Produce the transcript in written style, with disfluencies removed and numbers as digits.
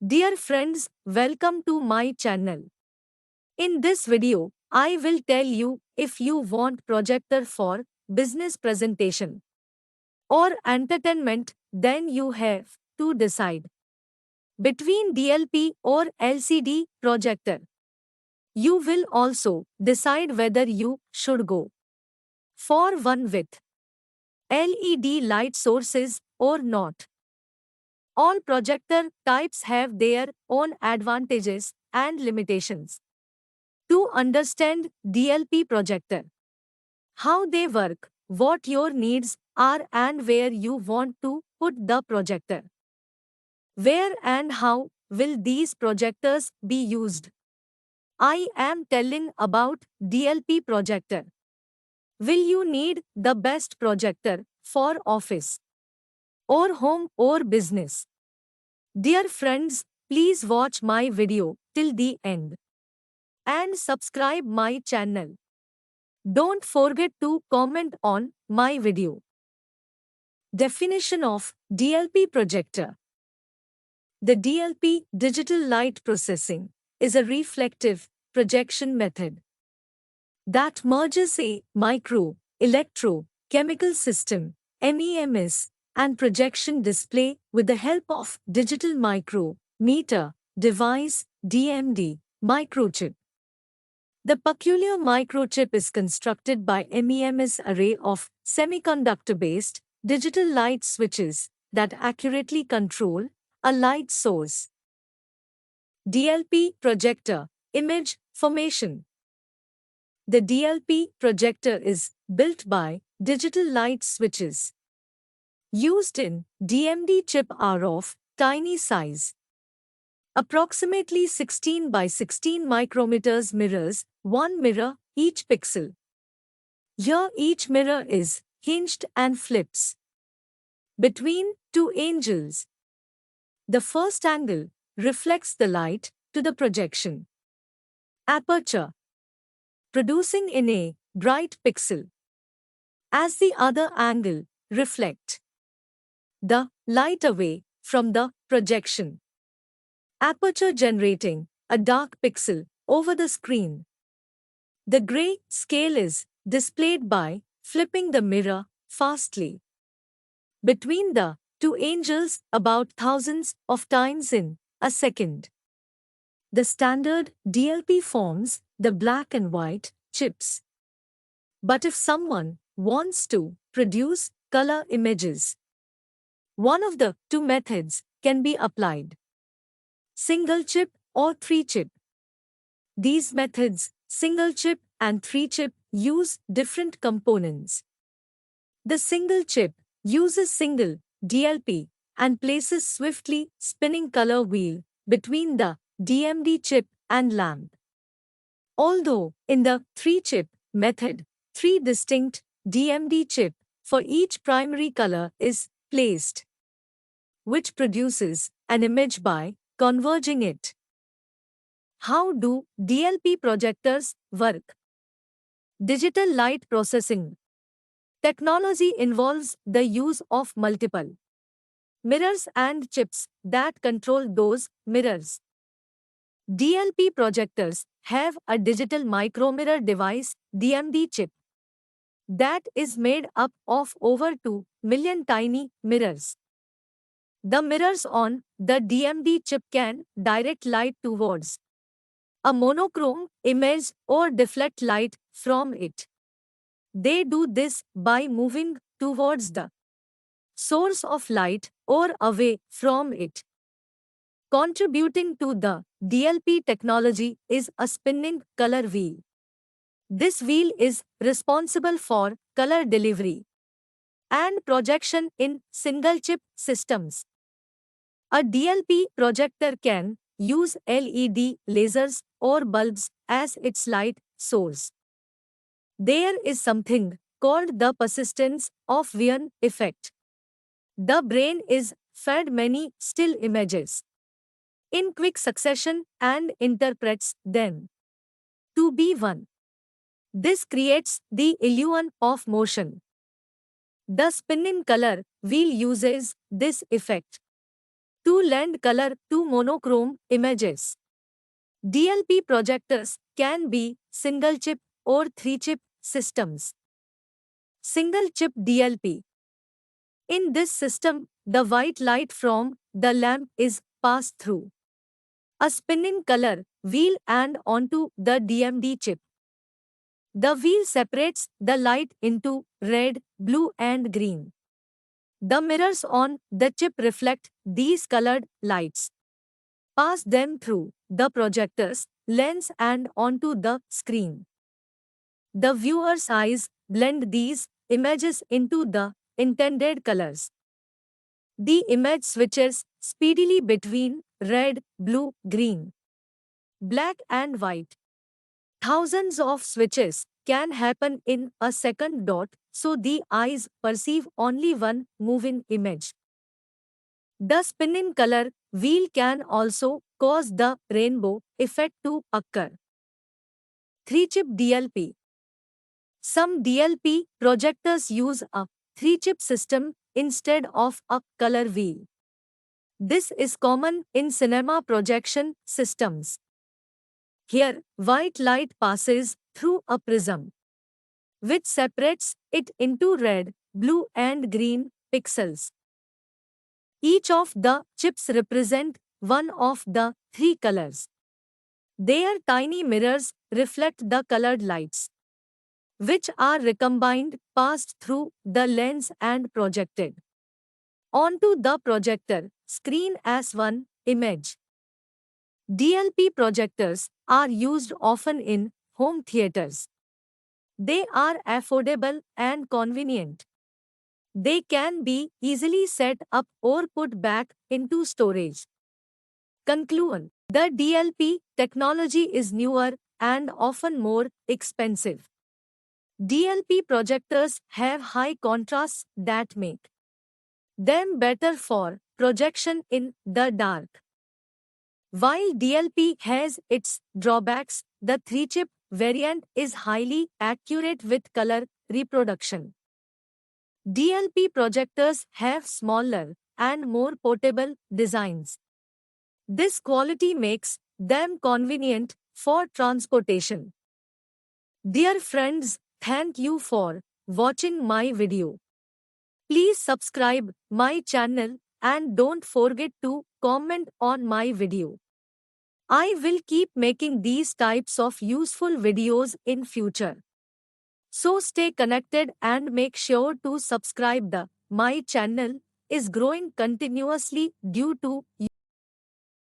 Dear friends, welcome to my channel. In this video, I will tell you if you want projector for business presentation or entertainment, then you have to decide between DLP or LCD projector. You will also decide whether you should go for one with LED light sources or not. All projector types have their own advantages and limitations. To understand DLP projector, how they work, what your needs are and where you want to put the projector. Where and how will these projectors be used? I am telling about DLP projector. Will you need the best projector for office or home or business? Dear friends, please watch my video till the end and subscribe my channel. Don't forget to comment on my video. Definition of DLP projector. The DLP digital light processing is a reflective projection method that merges a micro, electro, chemical system, MEMS, and projection display with the help of digital micro, meter, device, DMD, microchip. The peculiar microchip is constructed by MEMS array of semiconductor-based digital light switches that accurately control a light source. DLP projector image formation. The DLP projector is built by digital light switches used in DMD chip are of tiny size. Approximately 16 by 16 micrometers mirrors one mirror each pixel. Here each mirror is hinged and flips between two angles. The first angle reflects the light to the projection aperture, producing in a bright pixel, as the other angle reflect the light away from the projection aperture, generating a dark pixel over the screen. The gray scale is displayed by flipping the mirror fastly between the two angles about thousands of times in a second. The standard DLP forms the black and white chips. But if someone wants to produce color images, one of the two methods can be applied: single chip or three chip. These methods, single chip and three chip, use different components. The single chip uses single DLP and places swiftly spinning color wheel between the DMD chip and lamp. Although in the three chip method, three distinct DMD chip for each primary color is placed, which produces an image by converging it. How do DLP projectors work? Digital light processing technology involves the use of multiple mirrors and chips that control those mirrors. DLP projectors have a digital micromirror device (DMD) chip that is made up of over 2 million tiny mirrors. The mirrors on the DMD chip can direct light towards a monochrome image or deflect light from it. They do this by moving towards the source of light or away from it. Contributing to the DLP technology is a spinning color wheel. This wheel is responsible for color delivery and projection in single-chip systems. A DLP projector can use LED lasers or bulbs as its light source. There is something called the persistence of Wien effect. The brain is fed many still images in quick succession and interprets them to be one. This creates the illusion of motion. The spinning color wheel uses this effect to lend color to monochrome images. DLP projectors can be single chip or three chip systems. Single chip DLP. In this system, the white light from the lamp is passed through a spinning color wheel and onto the DMD chip. The wheel separates the light into red, blue, and green. The mirrors on the chip reflect these colored lights. Pass them through the projector's lens and onto the screen. The viewer's eyes blend these images into the intended colors. The image switches speedily between red, blue, green, black, and white. Thousands of switches can happen in a second dot, so the eyes perceive only one moving image. The spinning color wheel can also cause the rainbow effect to occur. 3-chip DLP. Some DLP projectors use a 3-chip system instead of a color wheel. This is common in cinema projection systems. Here, white light passes through a prism, which separates it into red, blue, and green pixels. Each of the chips represent one of the three colors. Their tiny mirrors reflect the colored lights, which are recombined, passed through the lens and projected onto the projector screen as one image. DLP projectors are used often in home theaters. They are affordable and convenient. They can be easily set up or put back into storage. Conclusion. The DLP technology is newer and often more expensive. DLP projectors have high contrasts that make them better for projection in the dark. While DLP has its drawbacks, the 3-chip variant is highly accurate with color reproduction. DLP projectors have smaller and more portable designs. This quality makes them convenient for transportation. Dear friends, thank you for watching my video. Please subscribe my channel and don't forget to comment on my video. I will keep making these types of useful videos in future. So stay connected and make sure to subscribe. My channel is growing continuously due to